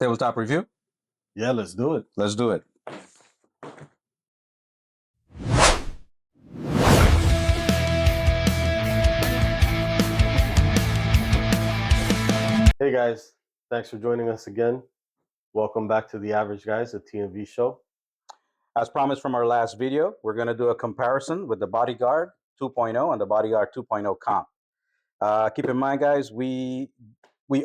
Tabletop review? Yeah, let's do it. Let's do it. Hey guys, thanks for joining us again. Welcome back to The Average Guys, a T&V show. As promised from our last video, we're going to do a comparison with the Bodyguard 2.0 and the Bodyguard 2.0 comp. Keep in mind, guys, we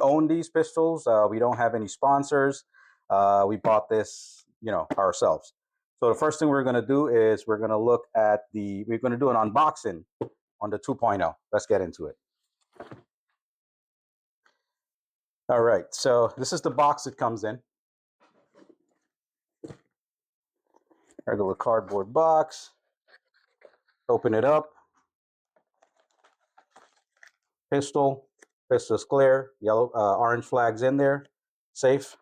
own these pistols. We don't have any sponsors. We bought this, ourselves. So the first thing we're going to do is we're going to look at we're going to do an unboxing on the 2.0. Let's get into it. All right, so this is the box it comes in. Regular cardboard box. Open it up. Pistol's clear. Yellow, orange flags in there. Safe.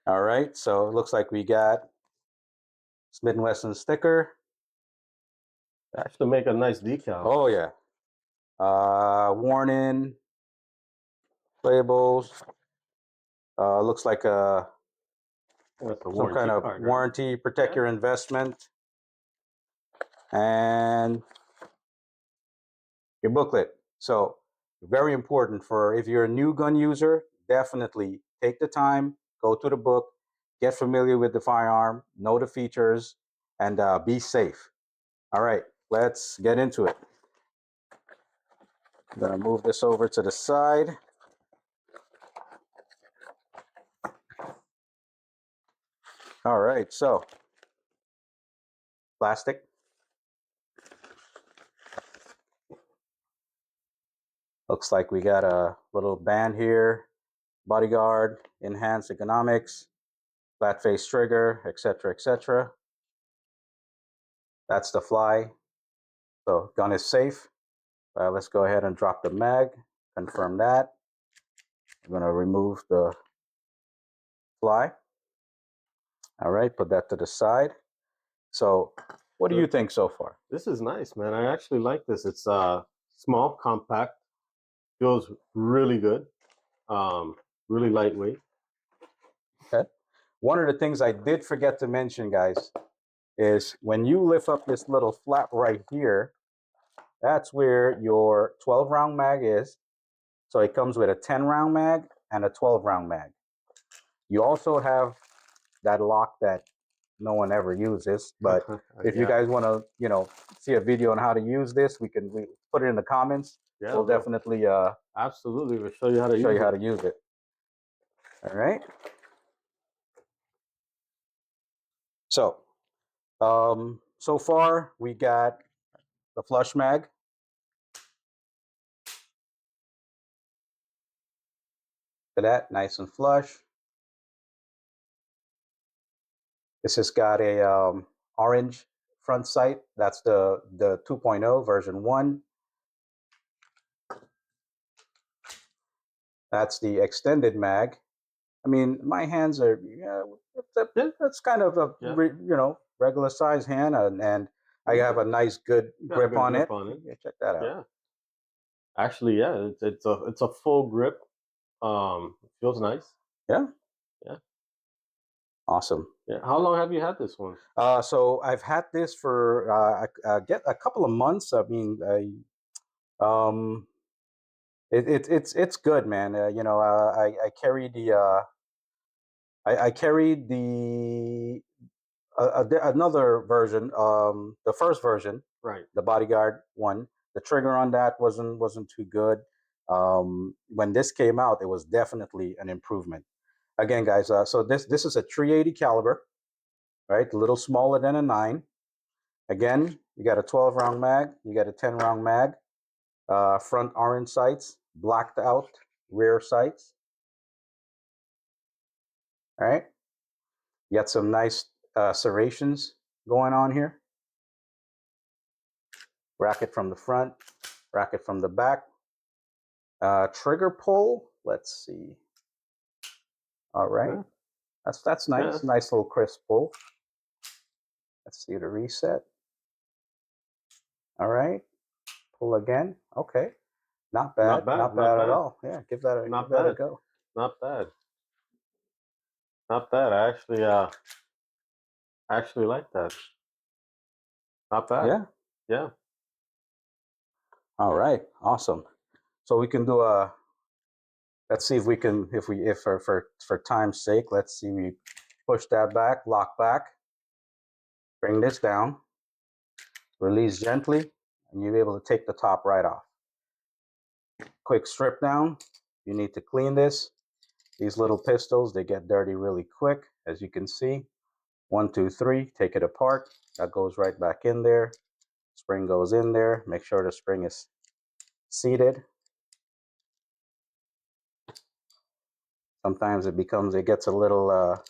All right, so it looks like we got Smith & Wesson sticker. Actually make a nice decal. Oh yeah. Warning. Labels. Looks like some kind of card, warranty, right? protect your investment. And your booklet. So very important for if you're a new gun user, definitely take the time, go to the book, get familiar with the firearm, know the features, and be safe. All right, let's get into it. I'm gonna move this over to the side. All right, so plastic. Looks like we got a little band here, Bodyguard, enhanced economics, flat face trigger, etc., etc. That's the fly. So gun is safe. Let's go ahead and drop the mag, confirm that. I'm going to remove the fly. All right, put that to the side. So what do you think so far? This is nice, man. I actually like this. It's small, compact, feels really good, really lightweight. Okay. One of the things I did forget to mention, guys, is when you lift up this little flap right here, that's where your 12 round mag is. So it comes with a 10 round mag and a 12 round mag. You also have that lock that no one ever uses, but if you guys want to, see a video on how to use this, we put it in the comments. Yeah, we'll definitely absolutely. We'll show you how to use it. All right. So, so far we got the flush mag. Look at that, nice and flush. This has got a orange front sight. That's the 2.0 version 1. That's the extended mag. I mean, my hands are, that's kind of a regular size hand, and I have a nice good grip on it. Yeah, check that out. Yeah, actually, yeah, it's a full grip. It feels nice. Yeah. Yeah. Awesome. Yeah. How long have you had this one? So I've had this for get a couple of months. I mean, it's good, man. I carried the another version, the first version, right? The Bodyguard one. The trigger on that wasn't too good. When this came out, it was definitely an improvement. Again, guys, so this is a 380 caliber, right? A little smaller than a 9. Again, you got a 12 round mag, you got a 10 round mag, front orange sights, blacked out rear sights. All right, you got some nice serrations going on here. Bracket from the front, bracket from the back. Trigger pull, let's see. All right, yeah. That's nice. Yeah. Nice little crisp pull. Let's see the reset. All right, pull again. Okay, not bad. Not bad at all. Yeah, give that a go. Not bad. Not bad. I actually like that. Not bad. Yeah. Yeah. All right. Awesome. So we can do a. Let's see if we can, if for time's sake, let's see, we push that back, lock back, bring this down, release gently, and you'll be able to take the top right off. Quick strip down. You need to clean this. These little pistols, they get dirty really quick, as you can see. 1, 2, 3, take it apart. That goes right back in there. Spring goes in there. Make sure the spring is seated. Sometimes it gets a little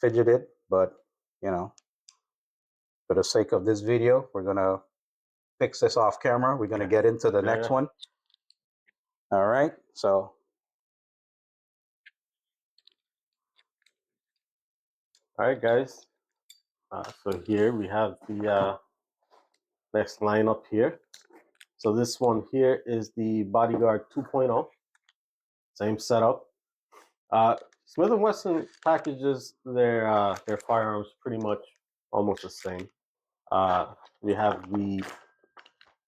fidgeted, but you know, for the sake of this video, we're gonna fix this off camera. We're gonna get into the next one. All right, so. All right, guys. So here we have the next lineup here. So this one here is the Bodyguard 2.0. Same setup. Smith & Wesson packages their firearms pretty much almost the same. We have the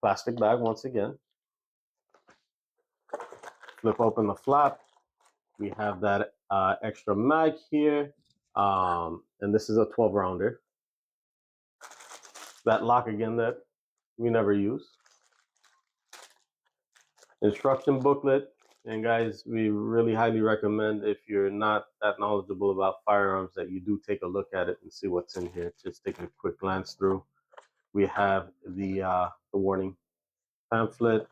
plastic bag once again. Flip open the flap. We have that extra mag here, and this is a 12 rounder. That lock again that we never use. Instruction booklet. And guys, we really highly recommend, if you're not that knowledgeable about firearms, that you do take a look at it and see what's in here. Just take a quick glance through. We have the warning pamphlet,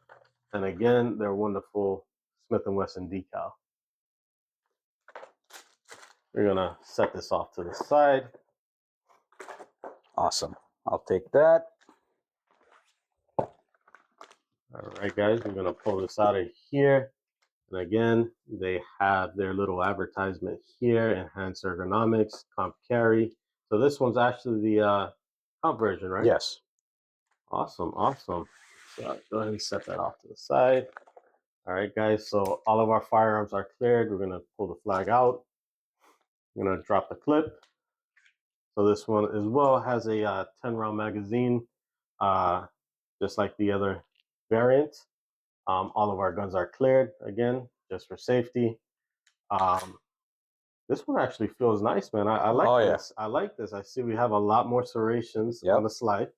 and again, their wonderful Smith & Wesson decal. We're gonna set this off to the side. Awesome. I'll take that. All right, guys, we're gonna pull this out of here. And again, they have their little advertisement here, enhanced ergonomics, comp carry. So this one's actually the comp version, right? Yes. Awesome, awesome. So go ahead and set that off to the side. All right, guys, so all of our firearms are cleared. We're gonna pull the flag out. I'm gonna drop the clip. So this one as well has a 10-round magazine, just like the other variant. All of our guns are cleared, again, just for safety. This one actually feels nice, man. I like this. Yeah. I like this. I see we have a lot more serrations on the slide.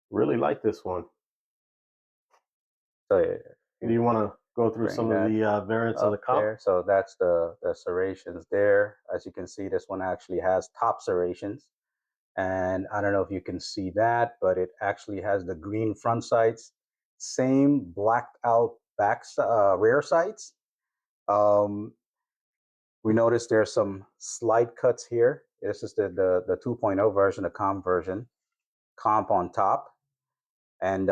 Really like this one. So, do you want to go through some of the variants of the comp? There. So that's the serrations there. As you can see, this one actually has top serrations. And I don't know if you can see that, but it actually has the green front sights, same blacked out back rear sights. We noticed there's some slide cuts here. This is the 2.0 version, the comp version, comp on top. And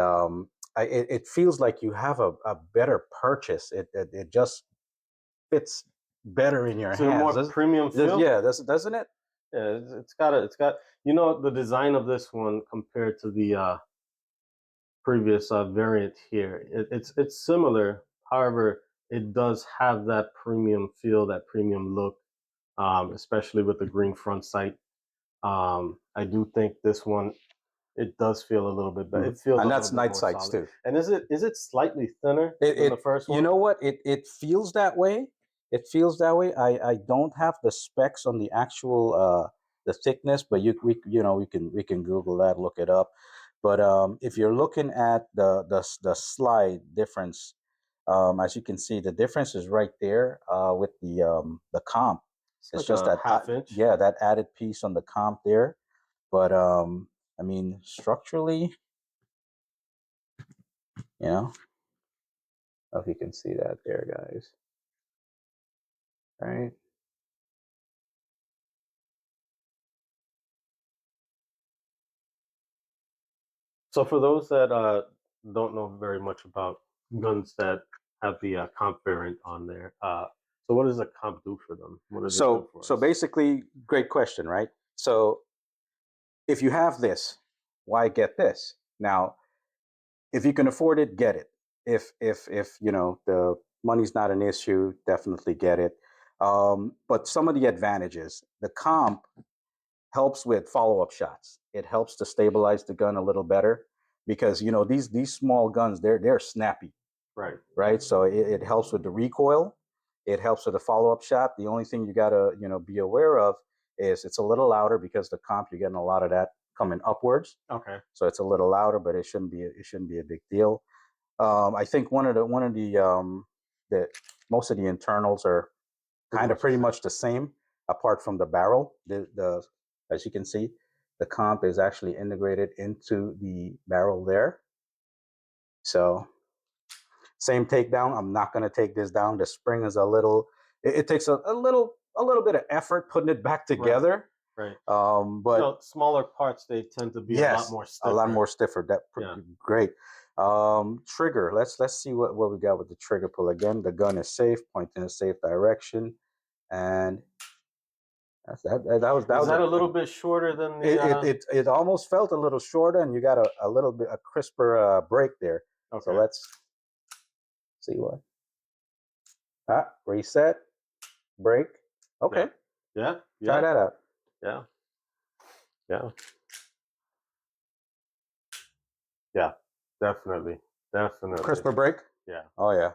it feels like you have a better purchase. It just fits better in your hands. More premium feel? Yeah, doesn't it? Yeah, it's got the design of this one compared to the previous variant here. It's similar. However, it does have that premium feel, that premium look, especially with the green front sight. I do think this one, it does feel a little bit better. It feels, and that's night sights too. And is it slightly thinner than the first one? You know what? It feels that way. It feels that way. I don't have the specs on the actual the thickness, but we can Google that, look it up. But if you're looking at the slide difference, as you can see, the difference is right there with the comp. It's just that half-inch. Yeah, that added piece on the comp there. But I mean, structurally, I don't know if you can see that there, guys. All right. So for those that don't know very much about guns that have the comp variant on there, so what does a comp do for them? What does it do for us? So basically, great question, right? So if you have this, why get this? Now, if you can afford it, get it. If money's not an issue. Definitely get it. But some of the advantages, the comp helps with follow-up shots. It helps to stabilize the gun a little better because these small guns they're snappy, Right. right? So it helps with the recoil. It helps with the follow-up shot. The only thing you gotta be aware of is it's a little louder because the comp you're getting a lot of that coming upwards. Okay. So it's a little louder, but it shouldn't be a big deal. I think the most of the internals are kind of pretty much the same, apart from the barrel. The as you can see, the comp is actually integrated into the barrel there. So same takedown. I'm not going to take this down. The spring is a little. It takes a little bit of effort putting it back together. Right. But smaller parts they tend to be a lot more stiffer. A lot more stiffer. Great. Trigger. Let's see what we got with the trigger pull. Again, the gun is safe, pointing in a safe direction, and that was a little bit shorter than the. It almost felt a little shorter, and you got a little bit a crisper break there. Okay. So let's see what. Reset, break. Okay. Yeah. Try that out. Yeah. Yeah. Yeah. Definitely. Crisper break. Yeah. Oh yeah.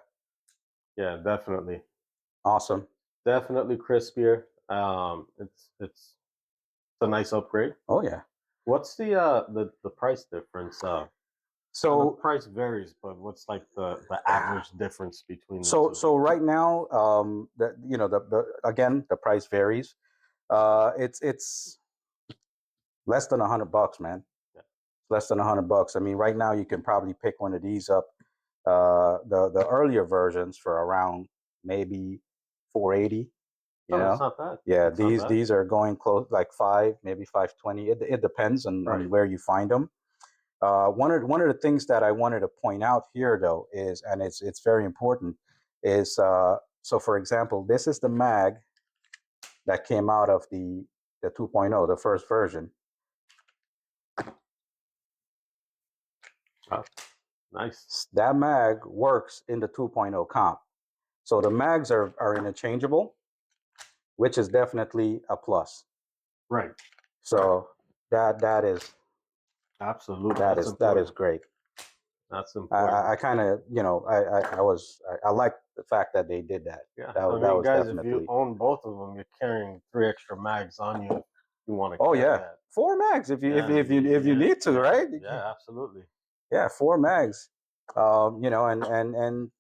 Yeah. Definitely. Awesome. Definitely crispier. It's a nice upgrade. Oh yeah. What's the price difference? So the price varies, but what's like the average difference between the two? So right now, again the price varies. It's less than $100, man. Yeah. Less than $100. I mean, right now you can probably pick one of these up. The earlier versions for around maybe 480. That's not bad. Yeah, these are going close like 5, maybe 520. It depends on where you find them. One of the things that I wanted to point out here, though, is, and it's very important, is so for example, this is the mag that came out of the 2.0, the first version. Oh, nice. That mag works in the 2.0 comp. So the mags are interchangeable, which is definitely a plus. Right. So that is absolutely that is great. That's important. I kind of I like the fact that they did that. Yeah, that was guys, definitely. if you own both of them, you're carrying 3 extra mags on you. If you want to. Oh yeah, that. 4 mags if you need to, right? Yeah, absolutely. Yeah, 4 mags. And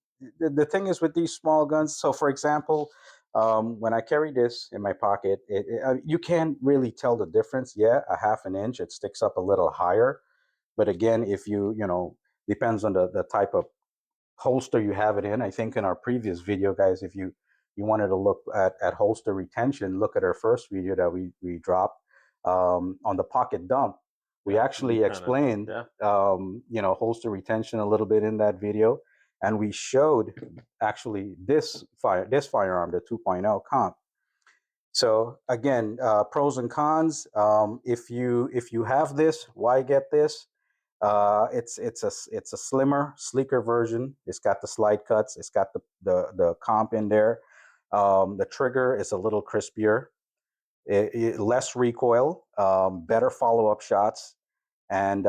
the thing is with these small guns. So for example, when I carry this in my pocket, you can't really tell the difference. Yeah, a half an inch, it sticks up a little higher. But again, if depends on the type of holster you have it in. I think in our previous video, guys, if you wanted to look at holster retention, look at our first video that we dropped on the pocket dump. We actually explained holster retention a little bit in that video, and we showed actually this firearm, the 2.0 comp. So again, pros and cons. If you have this, why get this? It's a slimmer, sleeker version. It's got the slide cuts. It's got the comp in there. The trigger is a little crispier. Less recoil, better follow up shots, and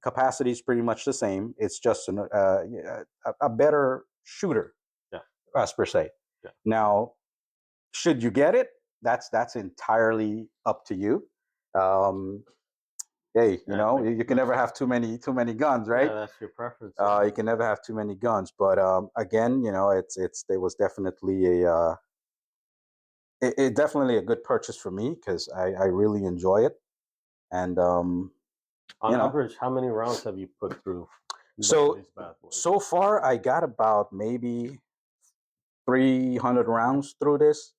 capacity is pretty much the same. It's just a better shooter, as per se. Yeah. Now, should you get it? That's entirely up to you. Hey, you can never have too many guns, right? Yeah, that's your preference. You can never have too many guns, but again, it was definitely it definitely a good purchase for me because I really enjoy it, and on average, how many rounds have you put through? So far, I got about maybe 300 rounds through this,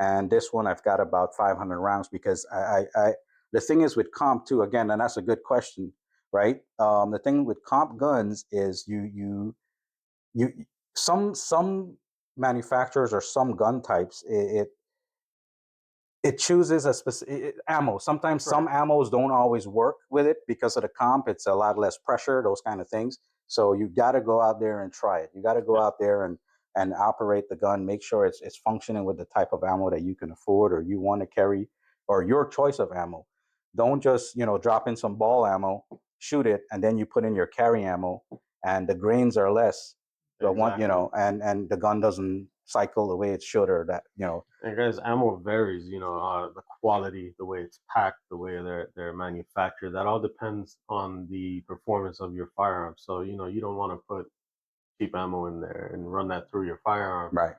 and this one I've got about 500 rounds because I the thing is with comp too, again, and that's a good question, right? The thing with comp guns is you some manufacturers or some gun types it chooses a specific ammo. Sometimes some ammos don't always work with it because of the comp. It's a lot less pressure, those kind of things. So you got to go out there and try it. You got to go out there and and operate the gun. Make sure it's functioning with the type of ammo that you can afford or you want to carry, or your choice of ammo. Don't just, drop in some ball ammo, shoot it, and then you put in your carry ammo, and the grains are less. The one, Exactly. and the gun doesn't cycle the way it should, or that, And guys, ammo varies. The quality, the way it's packed, the way they're manufactured. That all depends on the performance of your firearm. So you don't want to put cheap ammo in there and run that through your firearm. right.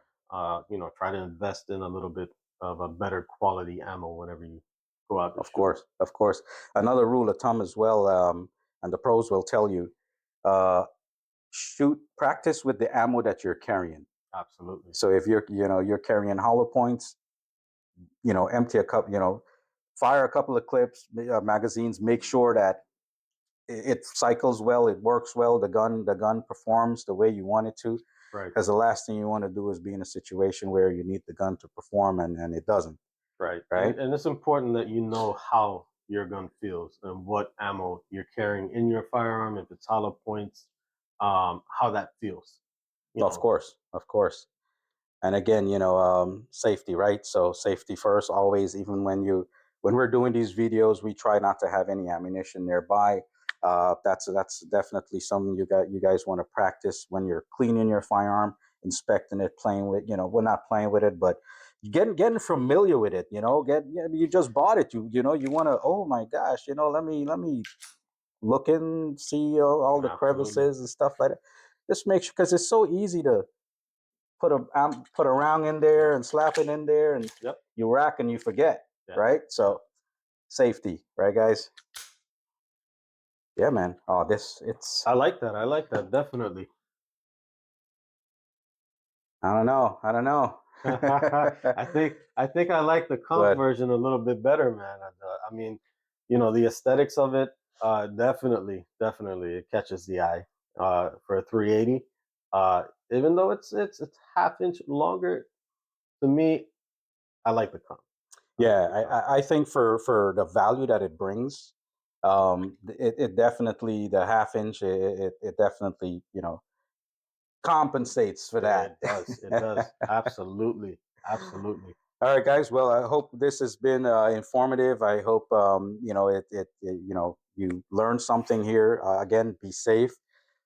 Try to invest in a little bit of a better quality ammo whenever you go out to Of shoot. course, of course. Another rule of thumb as well, and the pros will tell you, uh, practice with the ammo that you're carrying. Absolutely. So if you're carrying hollow points, empty a cup, fire a couple of clips, magazines. Make sure that it cycles well, it works well. The gun performs the way you want it to. Right. Because the last thing you want to do is be in a situation where you need the gun to perform and it doesn't. Right. Right. And it's important that you know how your gun feels and what ammo you're carrying in your firearm, if it's hollow points, how that feels. You Of know, course, of course. And again, safety, right? So safety first, always. Even when we're doing these videos, we try not to have any ammunition nearby. That's definitely something you guys want to practice when you're cleaning your firearm, inspecting it, playing with. We're not playing with it, but getting familiar with it. You just bought it. You want to. Oh my gosh, let me look in, see all the absolutely. crevices and stuff like that. Just make sure, because it's so easy to put a round in there Yep. and slap it in there, and Yep. you rack and you forget, Yeah. right? Yeah. So safety, right, guys? Yeah, man. Oh, it's I like that. I like that. Definitely. I don't know. I think I like the comp But version a little bit better, man. I mean, the aesthetics of it, definitely it catches the eye. For a 380, even though it's half inch longer, to me, I like the comp. I like yeah, the I, comp. I I think for the value that it brings, it definitely, the half inch, it definitely compensates for Yeah, that. it does. It does. Absolutely. Absolutely. All right, guys. Well, I hope this has been informative. I hope you learned something here. Again, be safe.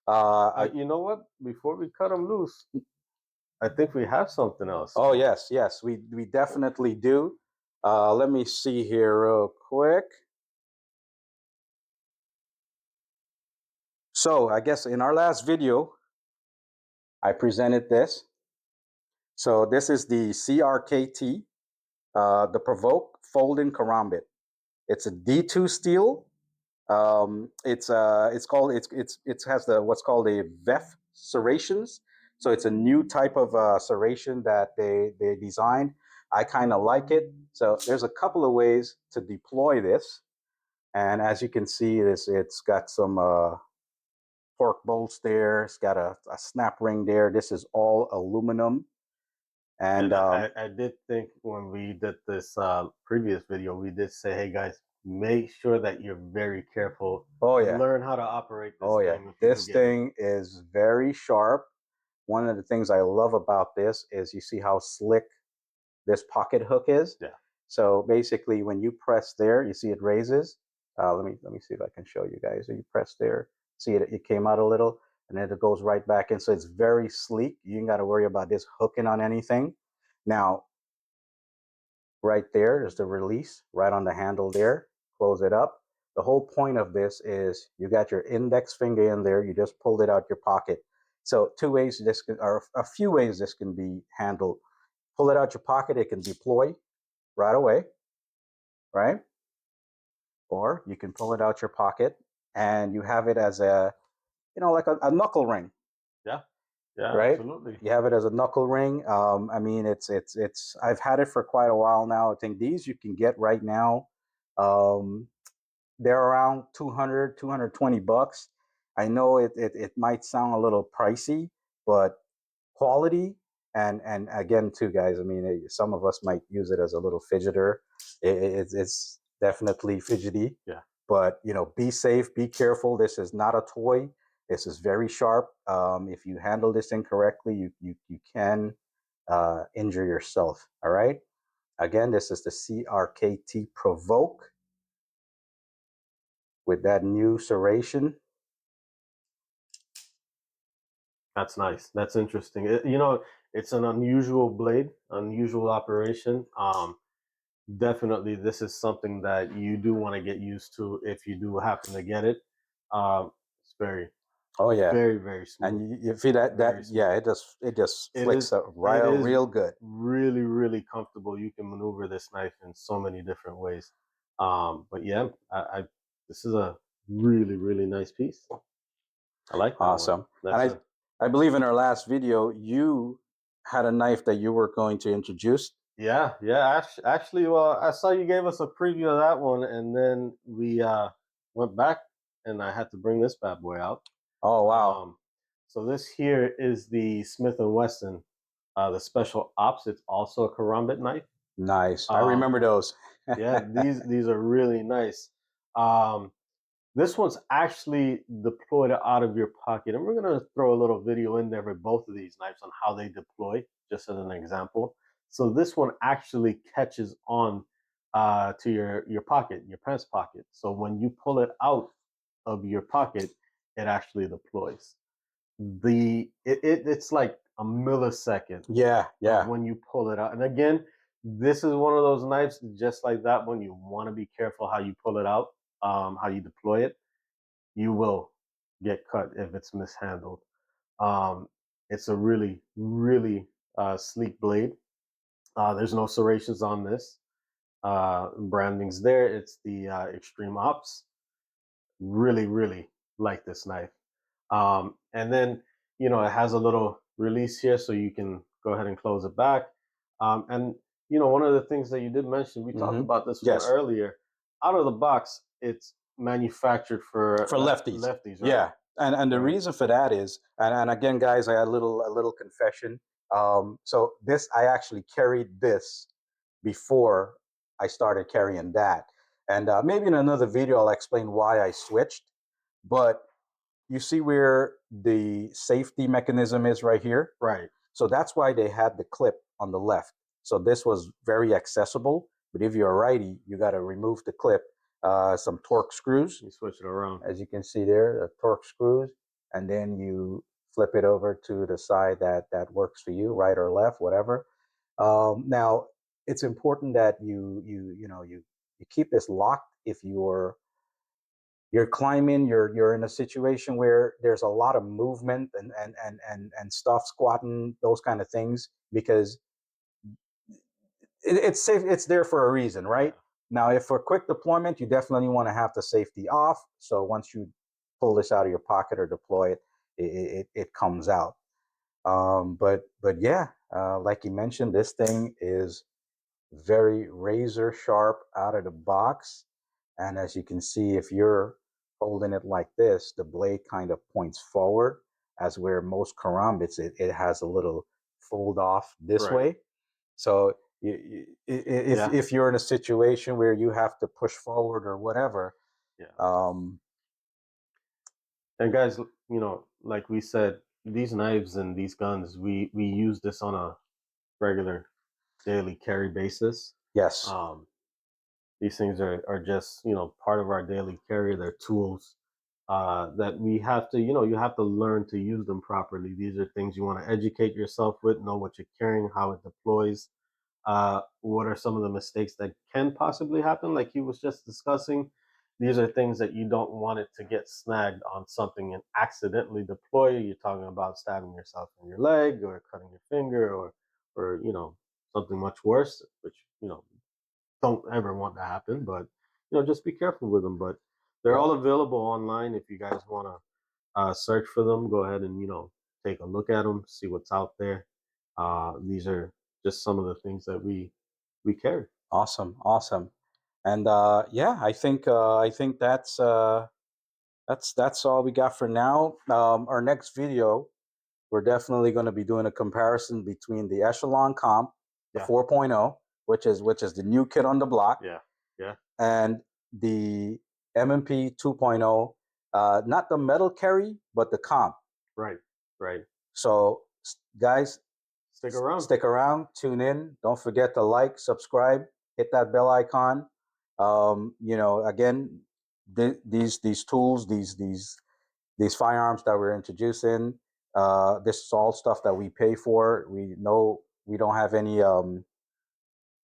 You know what? Before we cut them loose, I think we have something else. Oh yes, yes, we definitely do. Let me see here real quick. So I guess in our last video, I presented this. So this is the CRKT, the Provoke Folding Karambit. It's a D2 steel. It's called it has the what's called a VEF serrations. So it's a new type of serration that they designed. I kind of like it. So there's a couple of ways to deploy this, and as you can see, it's got some torque bolts there. It's got a snap ring there. This is all aluminum, and And I did think when we did this previous video, we did say, hey guys, make sure that you're very careful. oh yeah, Learn how to operate this oh yeah, thing if you do this get it. thing is very sharp. One of the things I love about this is you see how slick this pocket hook is. Yeah. So basically, when you press there, you see it raises. Let me see if I can show you guys. So you press there, see it came out a little, and then it goes right back in. So it's very sleek. You ain't got to worry about this hooking on anything. Now, right there is the release, right on the handle there. Close it up. The whole point of this is you got your index finger in there. You just pulled it out your pocket. So two ways this can, or a few ways this can be handled. Pull it out your pocket. It can deploy right away, right? Or you can pull it out your pocket and you have it as like a knuckle ring, Yeah. Yeah, right? absolutely. You have it as a knuckle ring. I mean, it's. I've had it for quite a while now. I think these you can get right now. Um, they're around 220 bucks. I know it might sound a little pricey, but quality, and again too, guys, I mean, some of us might use it as a little fidgeter. It's definitely fidgety, Yeah. but be safe, be careful. This is not a toy. This is very sharp. If you handle this incorrectly, you can injure yourself. All right. Again, this is the CRKT Provoke with that new serration. That's nice. That's interesting. You know, it's an unusual blade, unusual operation. Definitely, this is something that you do want to get used to if you do happen to get it. It's very, Oh yeah, very, very smooth. and you feel that Very smooth. yeah, it just It flicks is. up It real is real good. really, really comfortable. You can maneuver this knife in so many different ways. But yeah, I this is a really, really nice piece. I like that one. Awesome. And That's a I believe in our last video you had a knife that you were going to introduce. Yeah, yeah. Actually, well, I saw you gave us a preview of that one, and then we went back, and I had to bring this bad boy out. Oh wow, Um, so this here is the Smith and Wesson, the Special Ops. It's also a karambit knife. nice. I Um, remember those. yeah, these are really nice. Um, this one's actually deployed out of your pocket, and we're gonna throw a little video in there with both of these knives on how they deploy, just as an example. So this one actually catches on to your pocket, your pants pocket. So when you pull it out of your pocket, it actually deploys. It's like a millisecond Yeah, of yeah. when you pull it out. And again, this is one of those knives, just like that one. You want to be careful how you pull it out, how you deploy it. You will get cut if it's mishandled. Um, it's a really, really sleek blade. There's no serrations on this. Branding's there. It's the Extreme Ops. Really, really like this knife. And then, you know, it has a little release here so you can go ahead and close it back. And, you know, one of the things that you did mention, we talked Mm-hmm. about this one Yes, earlier. Out of the box, it's manufactured for for lefties. lefties, right? Yeah, and the Right. reason for that is, and again, guys, I had a little confession. So this I actually carried this before I started carrying that, and maybe in another video I'll explain why I switched. But you see where the safety mechanism is right here. Right. So that's why they had the clip on the left. So this was very accessible. But if you're a righty, you got to remove the clip, some torque screws, You switch it around. as you can see there, the torque screws, and then you flip it over to the side that works for you, right or left, whatever. Now, it's important that you keep this locked if you're climbing, you're in a situation where there's a lot of movement and stuff, squatting, those kind of things, because it's safe. It's there for a reason, right? Yeah. Now, if for quick deployment, you definitely want to have the safety off. So once you pull this out of your pocket or deploy it, it comes out. But yeah, like you mentioned, this thing is very razor sharp out of the box. And as you can see, if you're holding it like this, the blade kind of points forward, as where most karambits, it has a little fold off this Right. way. So Yeah. if you're in a situation where you have to push forward or whatever, Yeah. um, And guys, you know, like we said, these knives and these guns, we use this on a regular daily carry basis. yes, Um, these things are just, you know, part of our daily carry. They're tools that we have to, you know, you have to learn to use them properly. These are things you want to educate yourself with, know what you're carrying, how it deploys, what are some of the mistakes that can possibly happen, like he was just discussing. These are things that you don't want it to get snagged on something and accidentally deploy. You're talking about stabbing yourself in your leg or cutting your finger or you know, something much worse, which, you know, don't ever want to happen. But, you know, just be careful with them. But they're yep, all available online. If you guys want to search for them, go ahead and, you know, take a look at them, see what's out there. These are just some of the things that we carry. awesome, awesome, and yeah, I think that's all we got for now. Our next video, we're definitely going to be doing a comparison between the Echelon Comp, the Yeah, 4.0, which is the new kid on the block, yeah, yeah. and the M&P 2.0, not the metal carry, but the comp. Right. Right. So, guys, Stick around. tune in. Don't forget to like, subscribe, hit that bell icon. You know, again, these tools, these firearms that we're introducing, this is all stuff that we pay for. We know we don't have any No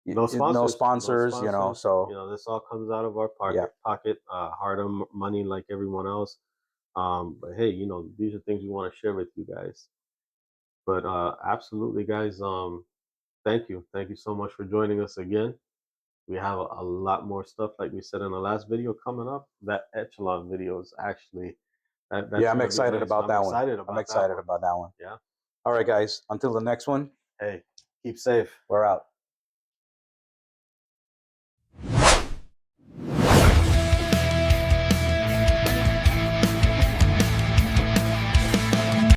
no sponsors. No sponsors, you know. sponsors. So You know, this all comes out of our yeah, pocket, hard-earned money like everyone else. But hey, you know, these are things we want to share with you guys. But absolutely, guys. Thank you so much for joining us again. We have a lot more stuff, like we said in the last video, coming up. That echelon video is actually yeah, that's I'm gonna be excited nice. about I'm that one. excited I'm about that excited one. about that one. Yeah. All right, guys. Until the next one, Hey, keep safe. we're out.